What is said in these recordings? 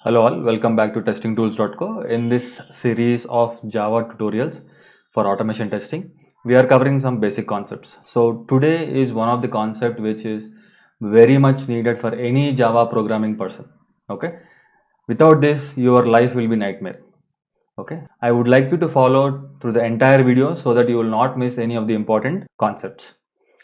Hello all, welcome back to testingtools.co. In this series of Java tutorials for automation testing, we are covering some basic concepts. So today is one of the concept which is very much needed for any Java programming person. Okay, without this your life will be nightmare. Okay, I would like you to follow through the entire video so that you will not miss any of the important concepts.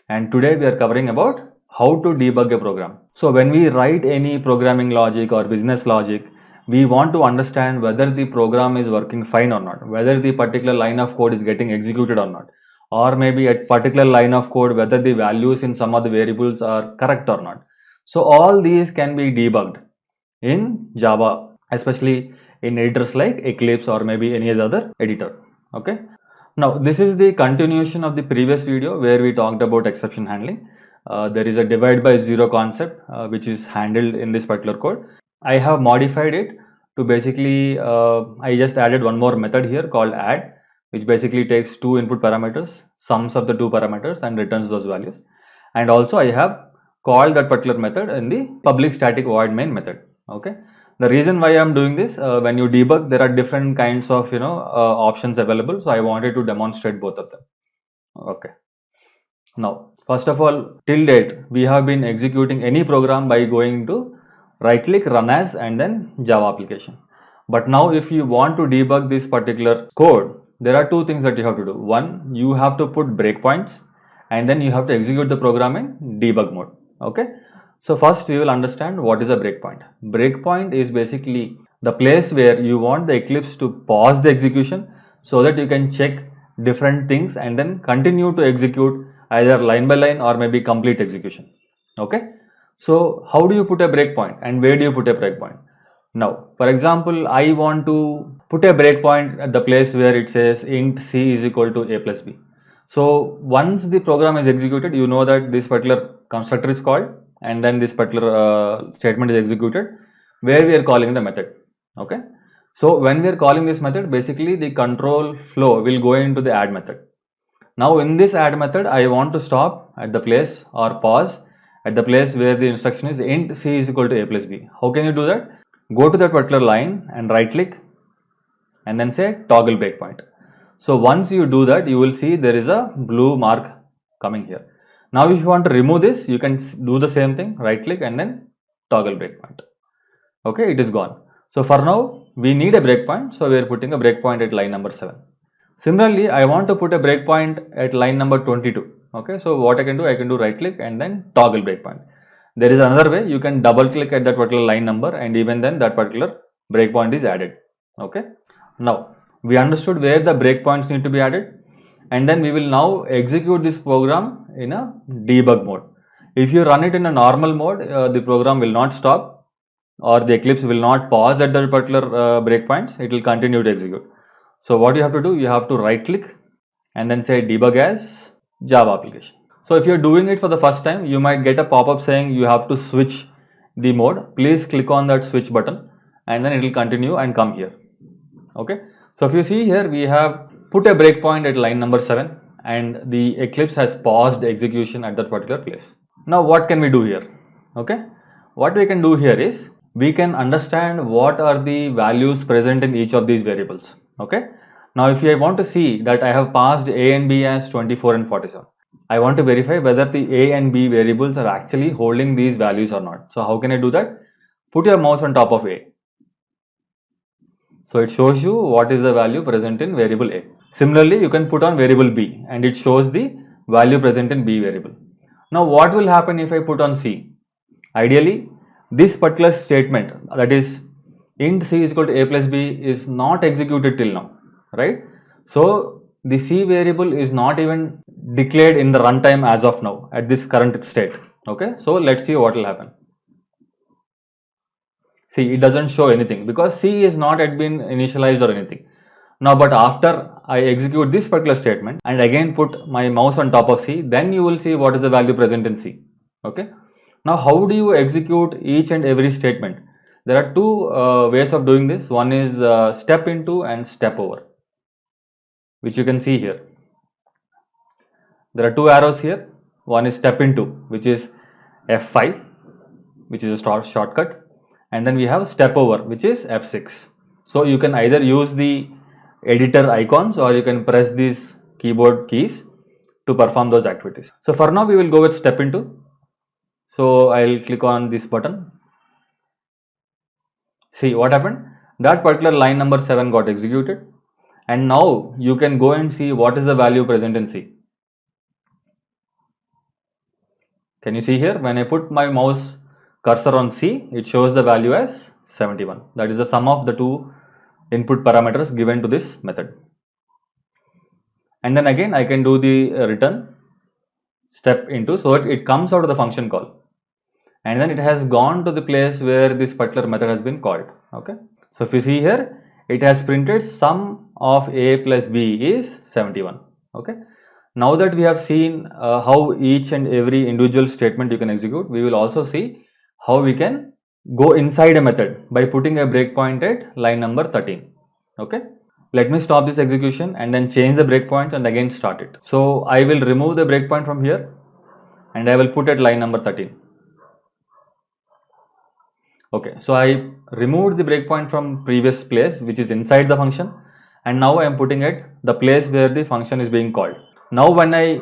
And today we are covering about how to debug a program. So when we write any programming logic or business logic, we want to understand whether the program is working fine or not, whether the particular line of code is getting executed or not, or maybe a particular line of code whether the values in some of the variables are correct or not. So all these can be debugged in Java, especially in editors like Eclipse or maybe any other editor. Okay. Now this is the continuation of the previous video where we talked about exception handling. There is a divide by zero concept which is handled in this particular code. I have modified it to basically I just added one more method here called add, which basically takes two input parameters, sums of the two parameters and returns those values. And also I have called that particular method in the public static void main method. Okay. The reason why I'm doing this, when you debug, there are different kinds of options available. So I wanted to demonstrate both of them. Okay. Now, first of all, till date, we have been executing any program by going to right click, run as, and then Java application. But now if you want to debug this particular code, there are two things that you have to do. One, you have to put breakpoints and then you have to execute the program in debug mode. Okay. So first we will understand what is a breakpoint. Breakpoint is basically the place where you want the Eclipse to pause the execution so that you can check different things and then continue to execute either line by line or maybe complete execution. Okay. So how do you put a breakpoint and where do you put a breakpoint? Now, for example, I want to put a breakpoint at the place where it says int c is equal to a plus b. So once the program is executed, you know that this particular constructor is called and then this particular statement is executed where we are calling the method. Okay. So when we are calling this method, basically the control flow will go into the add method. Now in this add method, I want to stop at the place or pause at the place where the instruction is int c is equal to a plus b. How can you do that? Go to that particular line and right click and then say toggle breakpoint. So once you do that, you will see there is a blue mark coming here. Now if you want to remove this, you can do the same thing, right click and then toggle breakpoint. Okay, it is gone. So for now, we need a breakpoint. So we are putting a breakpoint at line number 7. Similarly, I want to put a breakpoint at line number 22. Okay, so what I can do right click and then toggle breakpoint. There is another way, you can double click at that particular line number and even then that particular breakpoint is added. Okay, now we understood where the breakpoints need to be added and then we will now execute this program in a debug mode. If you run it in a normal mode, the program will not stop or the Eclipse will not pause at that particular breakpoints, it will continue to execute. So what you have to do, you have to right click and then say debug as Java application. So if you're doing it for the first time, you might get a pop-up saying you have to switch the mode. Please click on that switch button and then it will continue and come here. Okay. So if you see here, we have put a breakpoint at line number 7 and the Eclipse has paused execution at that particular place. Now what can we do here? Okay. What we can do here is we can understand what are the values present in each of these variables. Okay. Now if I want to see that I have passed a and b as 24 and 47, I want to verify whether the a and b variables are actually holding these values or not. So how can I do that? Put your mouse on top of a. So it shows you what is the value present in variable a. Similarly, you can put on variable b and it shows the value present in b variable. Now what will happen if I put on c? Ideally, this particular statement, that is int c is equal to a plus b, is not executed till now, right? So the c variable is not even declared in the runtime as of now at this current state. Okay, so let's see what will happen. See, it doesn't show anything because c is not yet been initialized or anything. Now, but after I execute this particular statement and again put my mouse on top of c, then you will see what is the value present in c. Okay. Now, how do you execute each and every statement? There are two ways of doing this. One is step into and step over, which you can see here. There are two arrows here. One is step into, which is F5, which is a shortcut, and then we have step over, which is F6. So you can either use the editor icons or you can press these keyboard keys to perform those activities. So for now we will go with step into. So I'll click on this button. See what happened? That particular line number 7 got executed, and now you can go and see what is the value present in C. Can you see here? When I put my mouse cursor on C, it shows the value as 71. That is the sum of the two input parameters given to this method. And then again I can do the return step into, so that it comes out of the function call, and then it has gone to the place where this particular method has been called. Okay, so if you see here, it has printed sum of a plus b is 71. Okay, now that we have seen how each and every individual statement you can execute, we will also see how we can go inside a method by putting a breakpoint at line number 13. Okay, let me stop this execution and then change the breakpoints and again start it. So I will remove the breakpoint from here and I will put at line number 13. Okay, so I removed the breakpoint from previous place, which is inside the function, and now I am putting it the place where the function is being called. Now when I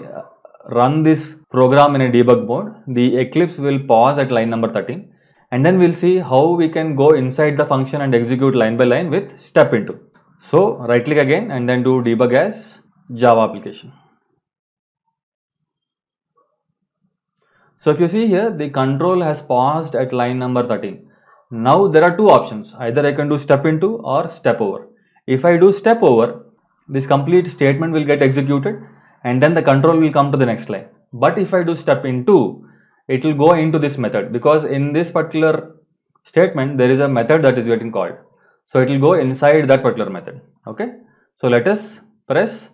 run this program in a debug mode, the Eclipse will pause at line number 13, and then we'll see how we can go inside the function and execute line by line with step into. So right click again and then do debug as Java application. So if you see here, the control has paused at line number 13. Now there are two options, either I can do step into or step over. If I do step over, this complete statement will get executed and then the control will come to the next line. But if I do step into, it will go into this method, because in this particular statement there is a method that is getting called. So it will go inside that particular method. Okay, so let us press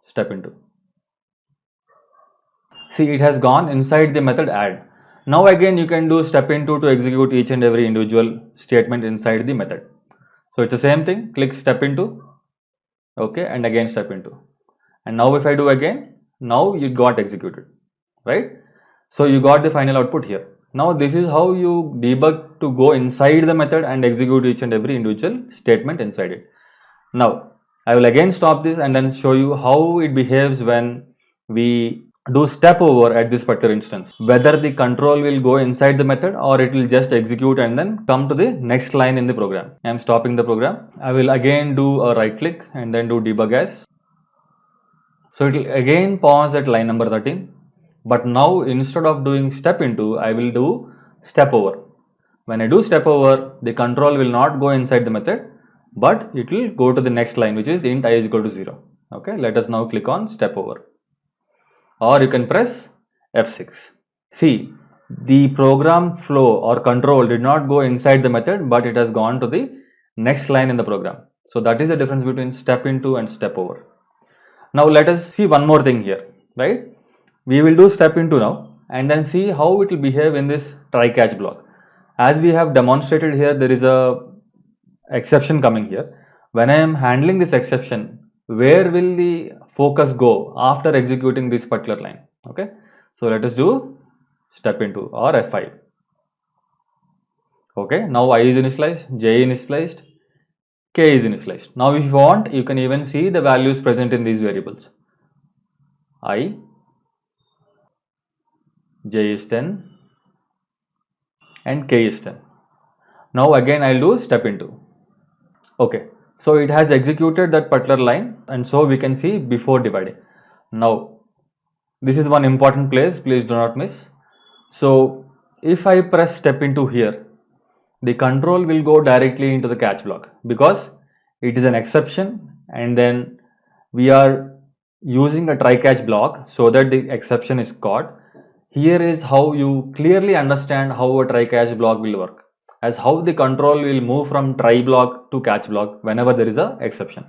step into. See, it has gone inside the method add. Now again you can do step into to execute each and every individual statement inside the method. So it's the same thing, click step into, okay, and again step into. And now if I do again, now it got executed, right? So you got the final output here. Now this is how you debug to go inside the method and execute each and every individual statement inside it. Now I will again stop this and then show you how it behaves when we do step over at this particular instance, whether the control will go inside the method or it will just execute and then come to the next line in the program. I am stopping the program. I will again do a right click and then do debug as. So it will again pause at line number 13, but now instead of doing step into, I will do step over. When I do step over, the control will not go inside the method, but it will go to the next line, which is int I is equal to 0. Okay, let us now click on step over, or you can press F6. See, the program flow or control did not go inside the method, but it has gone to the next line in the program. So that is the difference between step into and step over. Now let us see one more thing here, right? We will do step into now and then see how it will behave in this try catch block. As we have demonstrated here, there is a exception coming here. When I am handling this exception, where will the focus go after executing this particular line? Okay, so let us do step into or F5. Okay, now I is initialized, J initialized, K is initialized. Now if you want, you can even see the values present in these variables. I, J is 10 and K is 10. Now again I'll do step into. Okay, so it has executed that particular line, and so we can see before dividing. Now this is one important place, please do not miss. So if I press step into here, the control will go directly into the catch block because it is an exception, and then we are using a try catch block so that the exception is caught. Here is how you clearly understand how a try catch block will work, as how the control will move from try block to catch block whenever there is a exception.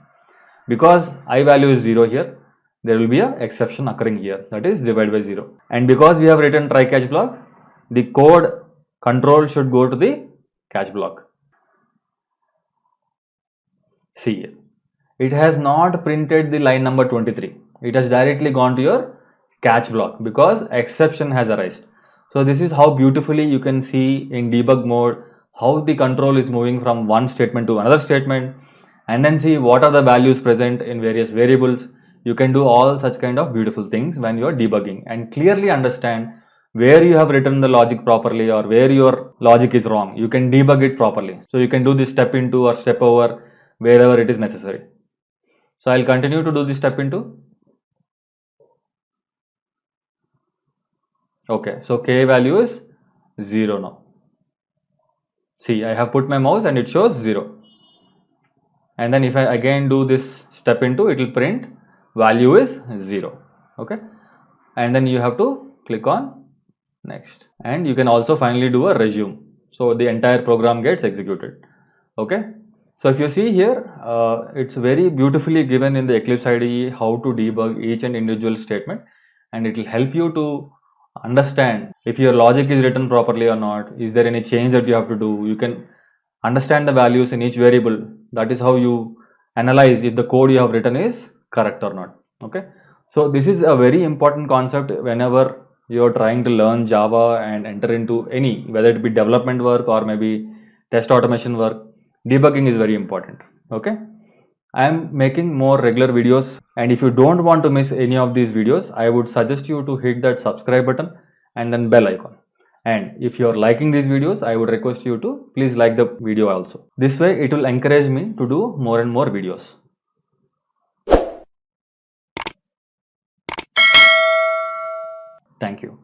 Because I value is 0 here, there will be a exception occurring here, that is divide by 0. And because we have written try catch block, the code control should go to the catch block. See here, it has not printed the line number 23. It has directly gone to your catch block because exception has arisen. So this is how beautifully you can see in debug mode how the control is moving from one statement to another statement, and then see what are the values present in various variables. You can do all such kind of beautiful things when you are debugging and clearly understand where you have written the logic properly or where your logic is wrong. You can debug it properly. So you can do this step into or step over wherever it is necessary. So I'll continue to do this step into. Okay, so k value is 0 now. See, I have put my mouse and it shows 0. And then if I again do this step into, it will print value is 0. Okay, and then you have to click on next, and you can also finally do a resume, so the entire program gets executed. Okay, so if you see here, it's very beautifully given in the Eclipse IDE how to debug each and individual statement, and it will help you to understand if your logic is written properly or not. Is there any change that you have to do? You can understand the values in each variable. That is how you analyze if the code you have written is correct or not. Okay, so this is a very important concept whenever you are trying to learn Java and enter into any, whether it be development work or maybe test automation work. Debugging is very important. Okay, I am making more regular videos, and if you don't want to miss any of these videos, I would suggest you to hit that subscribe button and then bell icon. And if you are liking these videos, I would request you to please like the video also. This way it will encourage me to do more and more videos. Thank you.